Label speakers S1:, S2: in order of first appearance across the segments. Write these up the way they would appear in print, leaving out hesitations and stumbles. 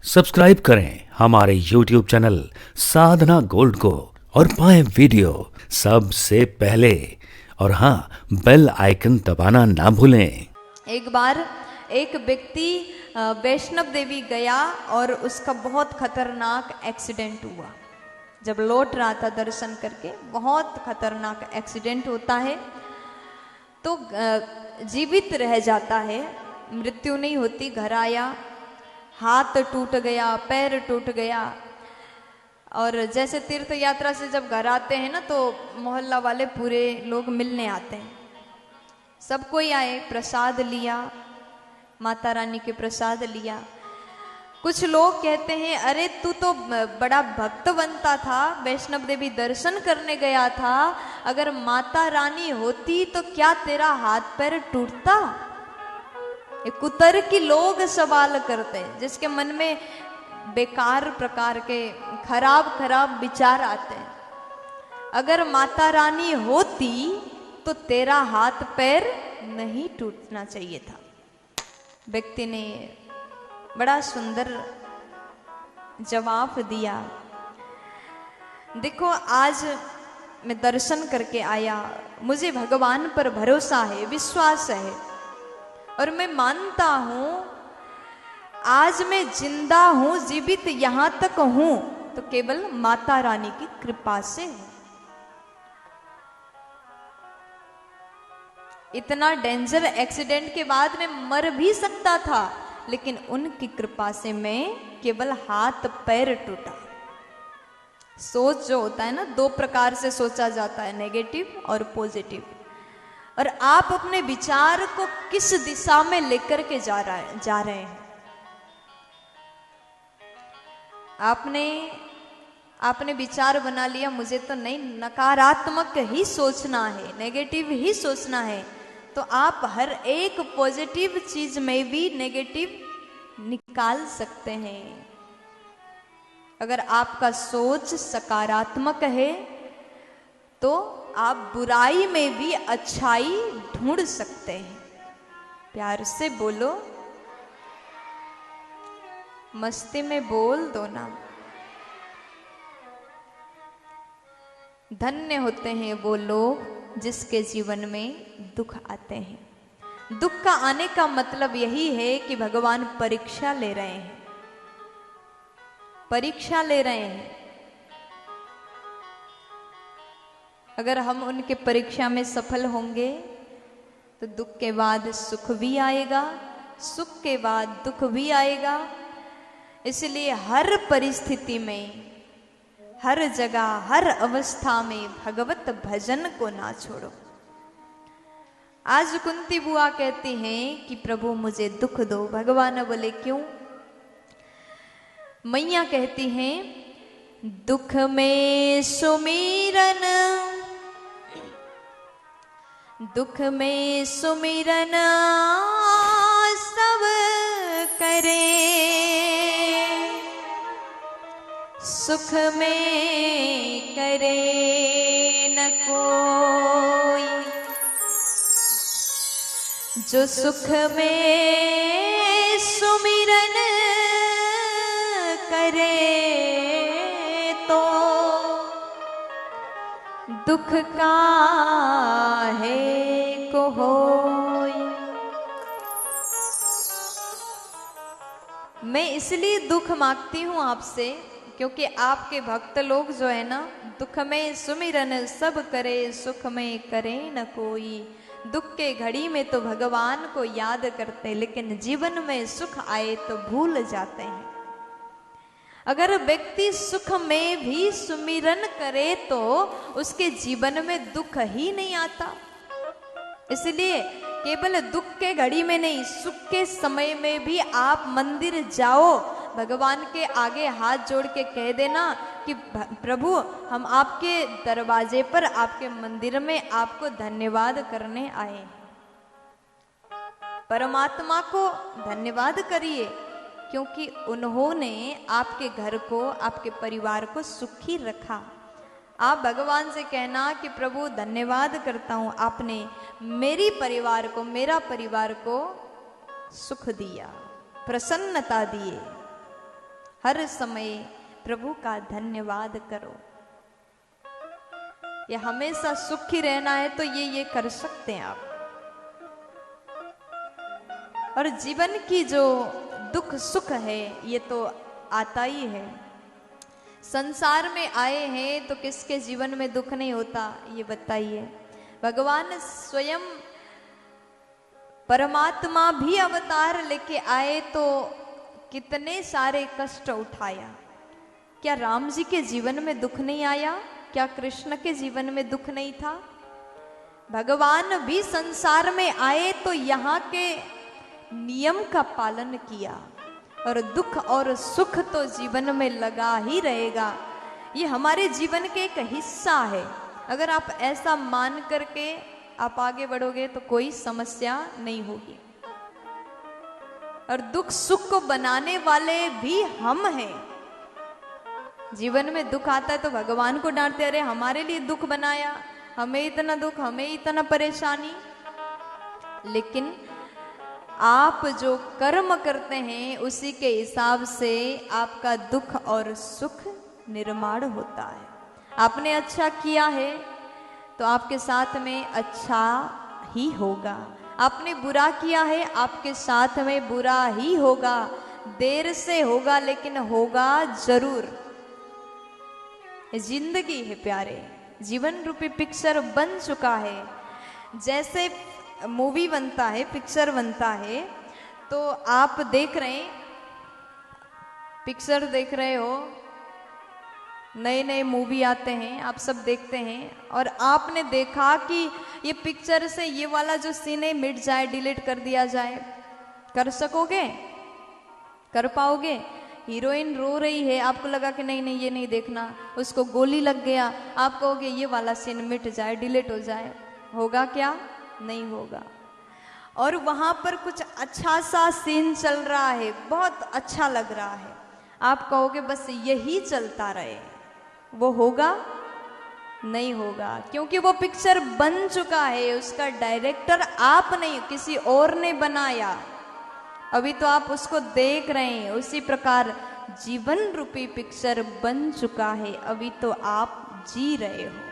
S1: Subscribe करें हमारे YouTube channel साधना gold को और पाएं वीडियो सबसे पहले। और हाँ, बेल आइकन दबाना ना भूलें।
S2: एक बार एक व्यक्ति वैष्णव देवी गया और उसका बहुत खतरनाक एक्सीडेंट हुआ। जब लौट रहा था दर्शन करके, बहुत खतरनाक एक्सीडेंट होता है तो जीवित रह जाता है, मृत्यु नहीं होती। घर आया, हाथ टूट गया, पैर टूट गया। और जैसे तीर्थ यात्रा से जब घर आते हैं ना, तो मोहल्ला वाले पूरे लोग मिलने आते हैं। सब कोई आए, प्रसाद लिया, माता रानी के प्रसाद लिया। कुछ लोग कहते हैं, अरे तू तो बड़ा भक्त बनता था, वैष्णव देवी दर्शन करने गया था, अगर माता रानी होती तो क्या तेरा हाथ पैर टूटता? ये कुतर की लोग सवाल करते हैं, जिसके मन में बेकार प्रकार के खराब खराब विचार आते हैं। अगर माता रानी होती तो तेरा हाथ पैर नहीं टूटना चाहिए था। व्यक्ति ने बड़ा सुंदर जवाब दिया। देखो, आज मैं दर्शन करके आया, मुझे भगवान पर भरोसा है, विश्वास है, और मैं मानता हूं आज मैं जिंदा हूं, जीवित यहां तक हूं तो केवल माता रानी की कृपा से हूं। इतना डेंजर एक्सीडेंट के बाद मैं मर भी सकता था, लेकिन उनकी कृपा से मैं केवल हाथ पैर टूटा। सोच जो होता है ना, दो प्रकार से सोचा जाता है, नेगेटिव और पॉजिटिव। और आप अपने विचार को किस दिशा में लेकर के जा रहे हैं। आपने विचार बना लिया, मुझे तो नहीं, नकारात्मक ही सोचना है, नेगेटिव ही सोचना है, तो आप हर एक पॉजिटिव चीज में भी नेगेटिव निकाल सकते हैं। अगर आपका सोच सकारात्मक है तो आप बुराई में भी अच्छाई ढूंढ सकते हैं। प्यार से बोलो, मस्ती में बोल दो ना। धन्य होते हैं वो लोग जिसके जीवन में दुख आते हैं। दुख का आने का मतलब यही है कि भगवान परीक्षा ले रहे हैं, परीक्षा ले रहे हैं। अगर हम उनके परीक्षा में सफल होंगे तो दुख के बाद सुख भी आएगा, सुख के बाद दुख भी आएगा। इसलिए हर परिस्थिति में, हर जगह, हर अवस्था में भगवत भजन को ना छोड़ो। आज कुंती बुआ कहती हैं कि प्रभु मुझे दुख दो। भगवान बोले क्यों? मैया कहती हैं, दुख में सुमिरन, दुख में सुमिरन सब करे, सुख में करे न कोई। जो सुख में सुमिरन करे तो दुख का है को होय। मैं इसलिए दुख मांगती हूँ आपसे, क्योंकि आपके भक्त लोग जो है ना, दुख में सुमिरन सब करे, सुख में करे न कोई। दुख के घड़ी में तो भगवान को याद करते, लेकिन जीवन में सुख आए तो भूल जाते हैं। अगर व्यक्ति सुख में भी सुमिरन करे तो उसके जीवन में दुख ही नहीं आता। इसलिए केवल दुख के घड़ी में नहीं, सुख के समय में भी आप मंदिर जाओ, भगवान के आगे हाथ जोड़ के कह देना कि प्रभु हम आपके दरवाजे पर, आपके मंदिर में आपको धन्यवाद करने आए। परमात्मा को धन्यवाद करिए, क्योंकि उन्होंने आपके घर को, आपके परिवार को सुखी रखा। आप भगवान से कहना कि प्रभु धन्यवाद करता हूँ, आपने मेरी परिवार को, मेरा परिवार को सुख दिया, प्रसन्नता दिए। हर समय प्रभु का धन्यवाद करो। ये हमेशा सुखी रहना है तो ये कर सकते हैं आप। और जीवन की जो दुख सुख है ये तो आता ही है। संसार में आए हैं तो किसके जीवन में दुख नहीं होता, ये बताइए। भगवान स्वयं परमात्मा भी अवतार लेके आए तो कितने सारे कष्ट उठाया। क्या राम जी के जीवन में दुख नहीं आया? क्या कृष्ण के जीवन में दुख नहीं था? भगवान भी संसार में आए तो यहाँ के नियम का पालन किया, और दुख और सुख तो जीवन में लगा ही रहेगा। ये हमारे जीवन के एक हिस्सा है। अगर आप ऐसा मान करके आप आगे बढ़ोगे तो कोई समस्या नहीं होगी। और दुख सुख को बनाने वाले भी हम हैं। जीवन में दुख आता है तो भगवान को डांटते, अरे हमारे लिए दुख बनाया, हमें इतना दुख, हमें इतना परेशानी। लेकिन आप जो कर्म करते हैं उसी के हिसाब से आपका दुख और सुख निर्माण होता है। आपने अच्छा किया है तो आपके साथ में अच्छा ही होगा। आपने बुरा किया है आपके साथ में बुरा ही होगा। देर से होगा लेकिन होगा जरूर। जिंदगी है प्यारे, जीवन रूपी पिक्चर बन चुका है। जैसे मूवी बनता है, पिक्चर बनता है, तो आप देख रहे हैं, पिक्चर देख रहे हो, नए नए मूवी आते हैं, आप सब देखते हैं, और आपने देखा कि ये पिक्चर से ये वाला जो सीन है मिट जाए, डिलीट कर दिया जाए, कर सकोगे? कर पाओगे? हीरोइन रो रही है, आपको लगा कि नहीं नहीं ये नहीं देखना, उसको गोली लग गया, आप कहोगे ये वाला सीन मिट जाए, डिलीट हो जाए, होगा क्या? नहीं होगा। और वहां पर कुछ अच्छा सा सीन चल रहा है, बहुत अच्छा लग रहा है, आप कहोगे बस यही चलता रहे, वो होगा? नहीं होगा, क्योंकि वो पिक्चर बन चुका है, उसका डायरेक्टर आप नहीं किसी और ने बनाया, अभी तो आप उसको देख रहे हैं। उसी प्रकार जीवन रूपी पिक्चर बन चुका है, अभी तो आप जी रहे हो,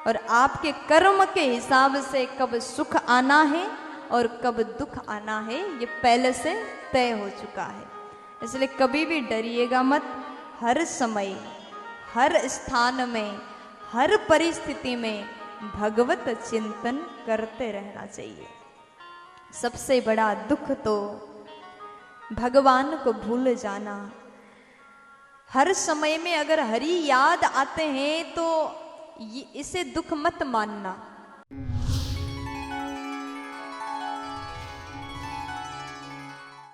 S2: और आपके कर्म के हिसाब से कब सुख आना है और कब दुख आना है ये पहले से तय हो चुका है। इसलिए कभी भी डरिएगा मत। हर समय, हर स्थान में, हर परिस्थिति में भगवत चिंतन करते रहना चाहिए। सबसे बड़ा दुख तो भगवान को भूल जाना। हर समय में अगर हरि याद आते हैं तो इसे दुख मत मानना।